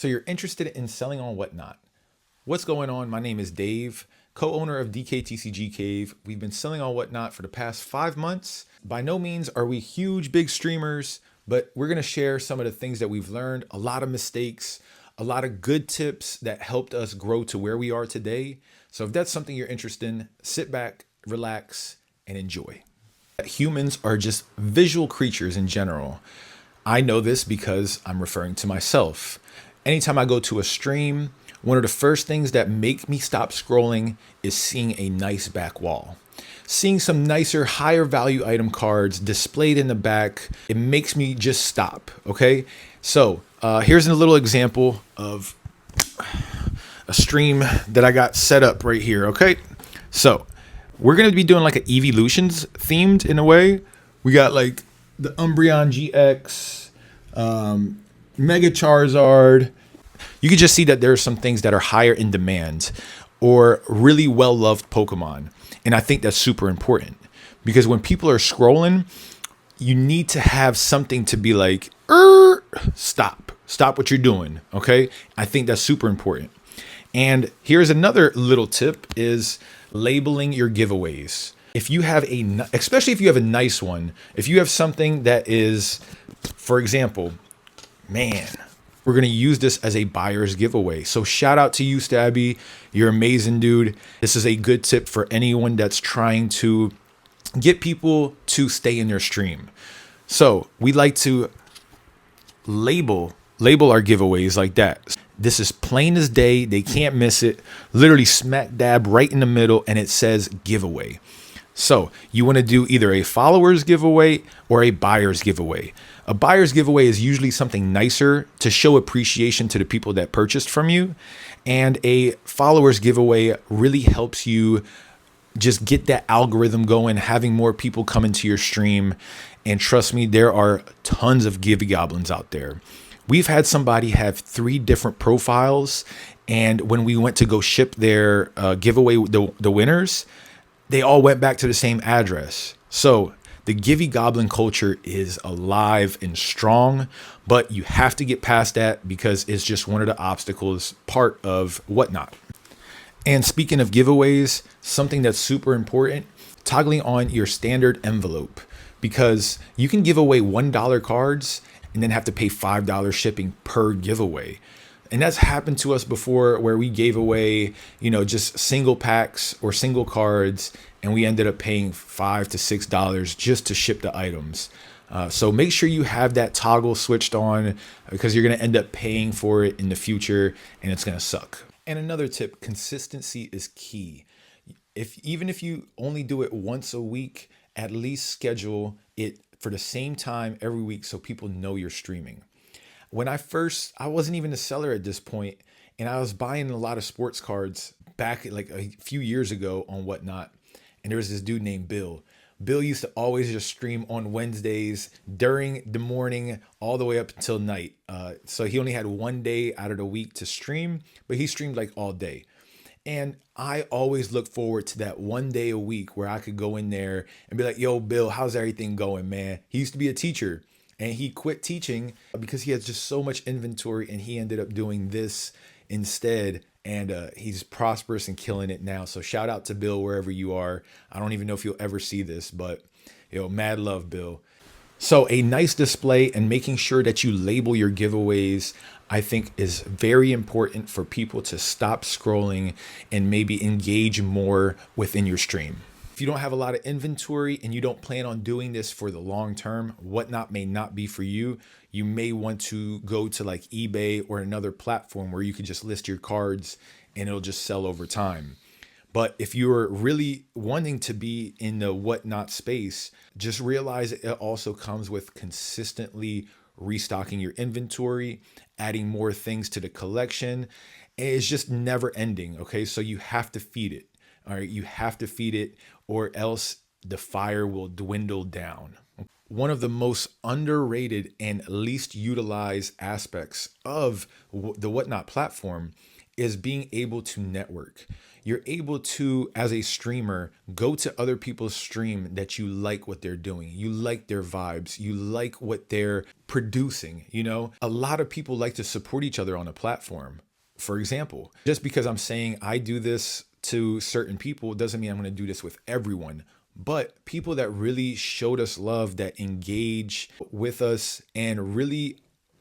So you're interested in selling on Whatnot. What's going on? My name is Dave, co-owner of DKTCG Cave. We've been selling on Whatnot for the past 5 months. By no means are we huge, big streamers, but we're going to share some of the things that we've learned, a lot of mistakes, a lot of good tips that helped us grow to where we are today. So if that's something you're interested in, sit back, relax, and enjoy. Humans are just visual creatures in general. I know this because I'm referring to myself. Anytime I go to a stream, one of the first things that make me stop scrolling is seeing a nice back wall. Seeing some nicer, higher value item cards displayed in the back, it makes me just stop, okay? So here's a little example of a stream that I got set up right here, okay? So we're gonna be doing like an Evolutions themed in a way. We got like the Umbreon GX, Mega Charizard. You can just see that there are some things that are higher in demand or really well-loved Pokemon. And I think that's super important because when people are scrolling, you need to have something to be like, stop what you're doing. Okay. I think that's super important. And here's another little tip is labeling your giveaways. If you have especially if you have a nice one, if you have something that is, for example, man, we're going to use this as a buyer's giveaway. So shout out to you, Stabby. You're amazing, dude. This is a good tip for anyone that's trying to get people to stay in their stream. So we like to label our giveaways like that. This is plain as day. They can't miss it. Literally smack dab right in the middle, and it says giveaway. So you want to do either a followers giveaway or a buyer's giveaway. A buyer's giveaway is usually something nicer to show appreciation to the people that purchased from you. And a followers giveaway really helps you just get that algorithm going, having more people come into your stream. And trust me, there are tons of Givey Goblins out there. We've had somebody have 3 different profiles. And when we went to go ship their giveaway, the winners, they all went back to the same address. So the Givey Goblin culture is alive and strong, but you have to get past that because it's just one of the obstacles, part of Whatnot. And speaking of giveaways, something that's super important, toggling on your standard envelope, because you can give away $1 cards and then have to pay $5 shipping per giveaway. And that's happened to us before where we gave away, just single packs or single cards, and we ended up paying $5 to $6 just to ship the items. So make sure you have that toggle switched on because you're going to end up paying for it in the future and it's going to suck. And another tip, consistency is key. Even if you only do it once a week, at least schedule it for the same time every week so people know you're streaming. When I wasn't even a seller at this point, and I was buying a lot of sports cards back like a few years ago on Whatnot. And there was this dude named Bill. Bill used to always just stream on Wednesdays during the morning all the way up until night. So he only had one day out of the week to stream, but he streamed like all day. And I always look forward to that one day a week where I could go in there and be like, yo, Bill, how's everything going, man? He used to be a teacher. And he quit teaching because he has just so much inventory and he ended up doing this instead. And he's prosperous and killing it now. So shout out to Bill wherever you are. I don't even know if you'll ever see this, but mad love, Bill. So a nice display and making sure that you label your giveaways, I think is very important for people to stop scrolling and maybe engage more within your stream. If you don't have a lot of inventory and you don't plan on doing this for the long term, Whatnot may not be for you. You may want to go to like eBay or another platform where you can just list your cards and it'll just sell over time. But if you're really wanting to be in the Whatnot space, just realize it also comes with consistently restocking your inventory, adding more things to the collection. And it's just never ending. Okay. So you have to feed it. All right. You have to feed it or else the fire will dwindle down. One of the most underrated and least utilized aspects of the Whatnot platform is being able to network. You're able to, as a streamer, go to other people's stream that you like what they're doing. You like their vibes. You like what they're producing. A lot of people like to support each other on a platform. For example, just because I'm saying I do this to certain people doesn't mean I'm going to do this with everyone. But people that really showed us love, that engage with us and really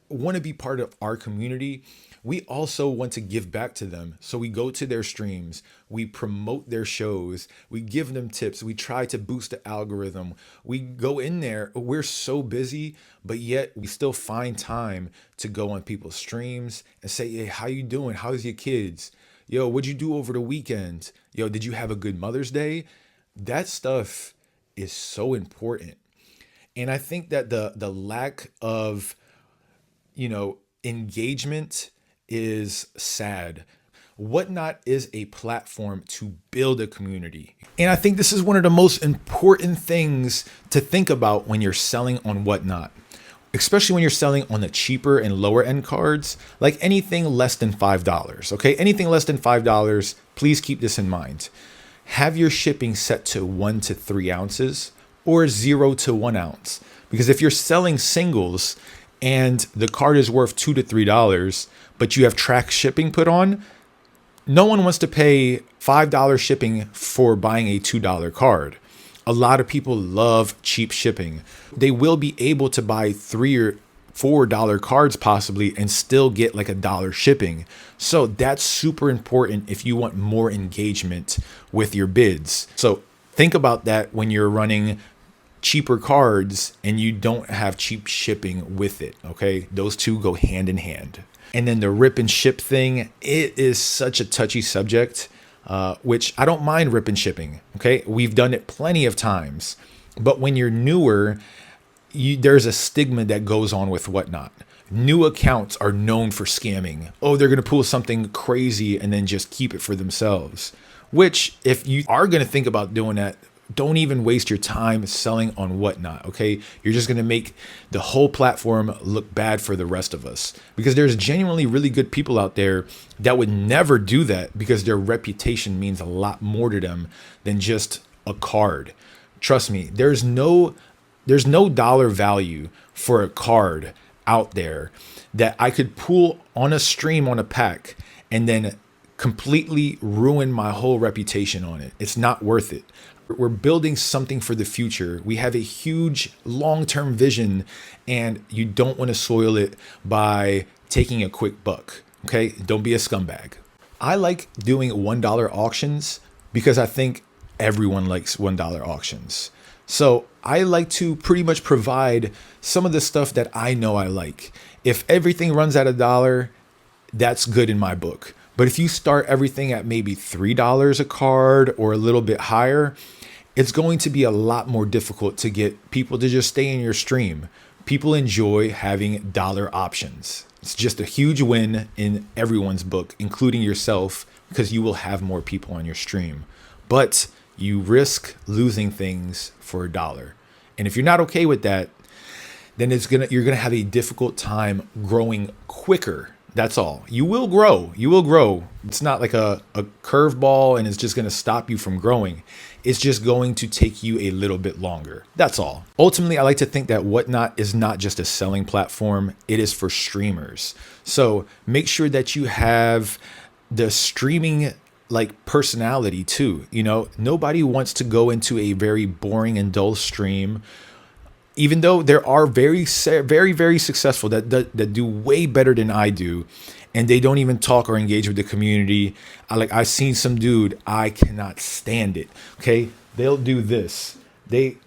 want to be part of our community, we also want to give back to them. So we go to their streams, we promote their shows, we give them tips, we try to boost the algorithm. We go in there, we're so busy, but yet we still find time to go on people's streams and say, hey, how you doing? How's your kids? Yo, what'd you do over the weekend? Yo, did you have a good Mother's Day? That stuff is so important. And I think that the lack of, engagement is sad. Whatnot is a platform to build a community. And I think this is one of the most important things to think about when you're selling on Whatnot, especially when you're selling on the cheaper and lower end cards, like anything less than $5. Okay. Anything less than $5, please keep this in mind. Have your shipping set to 1 to 3 ounces or 0 to 1 ounce. Because if you're selling singles and the card is worth $2 to $3, but you have track shipping put on, no one wants to pay $5 shipping for buying a $2 card. A lot of people love cheap shipping. They will be able to buy $3 or $4 cards possibly and still get like $1 shipping. So that's super important if you want more engagement with your bids. So think about that when you're running cheaper cards and you don't have cheap shipping with it. Okay. Those two go hand in hand. And then the rip and ship thing, it is such a touchy subject, which I don't mind rip and shipping. Okay. We've done it plenty of times, but when you're newer, there's a stigma that goes on with Whatnot. New accounts are known for scamming. Oh, they're going to pull something crazy and then just keep it for themselves. Which, if you are going to think about doing that, don't even waste your time selling on Whatnot, okay? You're just going to make the whole platform look bad for the rest of us. Because there's genuinely really good people out there that would never do that because their reputation means a lot more to them than just a card. Trust me, there's no dollar value for a card out there that I could pull on a stream on a pack and then completely ruin my whole reputation on it. It's not worth it. We're building something for the future. We have a huge long-term vision and you don't want to soil it by taking a quick buck. Okay. Don't be a scumbag. I like doing $1 auctions because I think everyone likes $1 auctions. So I like to pretty much provide some of the stuff that I know I like. If everything runs at $1, that's good in my book. But if you start everything at maybe $3 a card or a little bit higher, it's going to be a lot more difficult to get people to just stay in your stream. People enjoy having dollar options. It's just a huge win in everyone's book, including yourself, because you will have more people on your stream. But you risk losing things for $1. And if you're not okay with that, then you're gonna have a difficult time growing quicker. That's all. You will grow. You will grow. It's not like a curveball and it's just going to stop you from growing. It's just going to take you a little bit longer. That's all. Ultimately, I like to think that Whatnot is not just a selling platform. It is for streamers. So make sure that you have the streaming like personality too. Nobody wants to go into a very boring and dull stream. Even though there are very, very successful that do way better than I do, and they don't even talk or engage with the community. I've seen some dude, I cannot stand it. Okay, they'll do this. They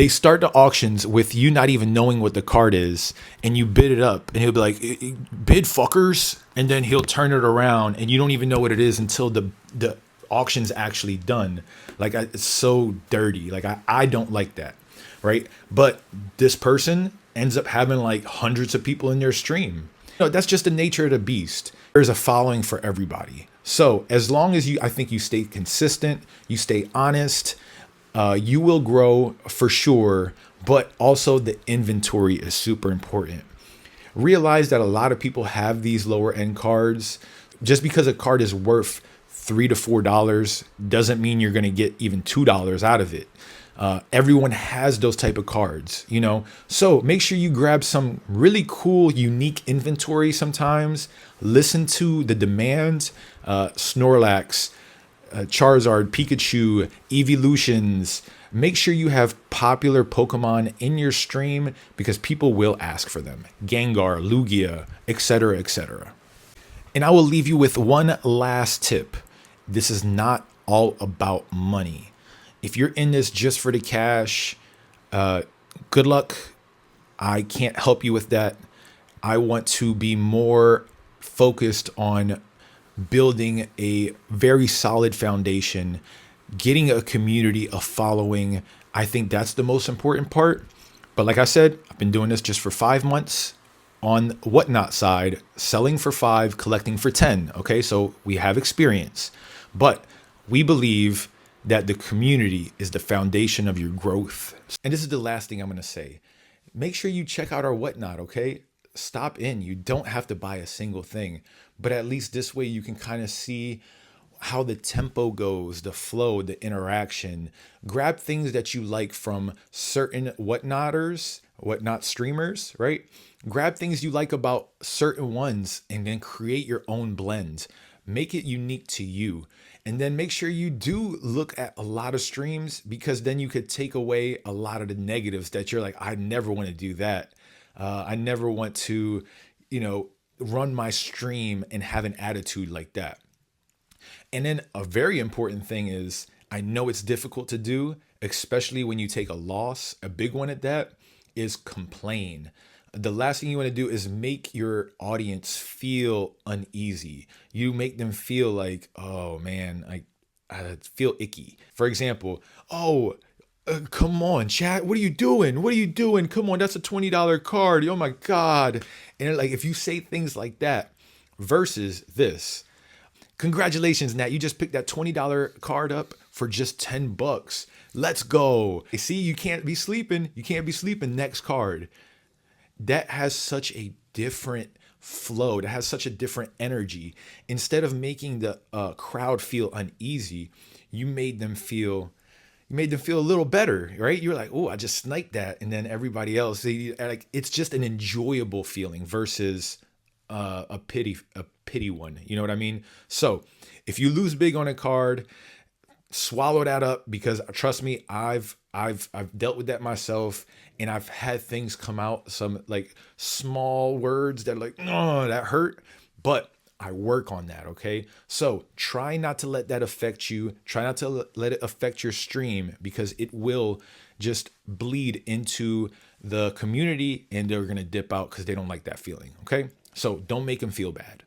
start the auctions with you not even knowing what the card is, and you bid it up, and he'll be like, "Bid fuckers," and then he'll turn it around, and you don't even know what it is until the auction's actually done. It's so dirty. I don't like that. Right. But this person ends up having like hundreds of people in their stream. That's just the nature of the beast. There's a following for everybody. So as long as I think you stay consistent, you stay honest, you will grow for sure. But also the inventory is super important. Realize that a lot of people have these lower end cards. just because a card is worth $3 to $4 doesn't mean you're going to get even $2 out of it. Everyone has those type of cards, you know, so make sure you grab some really cool, unique inventory sometimes. Listen to the demands, Snorlax, Charizard, Pikachu, Evolutions. Make sure you have popular Pokemon in your stream because people will ask for them. Gengar, Lugia, etc., etc. And I will leave you with one last tip. This is not all about money. If you're in this just for the cash, good luck. I can't help you with that. I want to be more focused on building a very solid foundation, getting a community, a following. I think that's the most important part. But like I said, I've been doing this just for 5 months on Whatnot side, selling for 5, collecting for 10. Okay, so we have experience, but we believe that the community is the foundation of your growth. And this is the last thing I'm going to say. Make sure you check out our Whatnot, okay? Stop in. You don't have to buy a single thing, but at least this way you can kind of see how the tempo goes, the flow, the interaction. Grab things that you like from certain Whatnot streamers, right? Grab things you like about certain ones and then create your own blend. Make it unique to you. And then make sure you do look at a lot of streams, because then you could take away a lot of the negatives that you're like, I never want to do that. I never want to, run my stream and have an attitude like that. And then a very important thing is, I know it's difficult to do, especially when you take a loss, a big one at that, is complain. The last thing you want to do is make your audience feel uneasy. You make them feel like, oh man, I feel icky. For example, come on, chat. What are you doing? What are you doing? Come on, that's a $20 card. Oh my God. And like, if you say things like that versus this, congratulations, Nat. You just picked that $20 card up for just $10. Let's go. See, you can't be sleeping. You can't be sleeping. Next card. That has such a different flow. That has such a different energy. Instead of making the crowd feel uneasy, you made them feel a little better, right? You're like, oh, I just sniped that, and then everybody else, it's just an enjoyable feeling versus a pity one. You know what I mean? So if you lose big on a card, swallow that up, because trust me, I've dealt with that myself, and I've had things come out, some like small words that are like, oh, that hurt, but I work on that. Okay. So try not to let that affect you. Try not to let it affect your stream, because it will just bleed into the community and they're going to dip out because they don't like that feeling. Okay. So don't make them feel bad.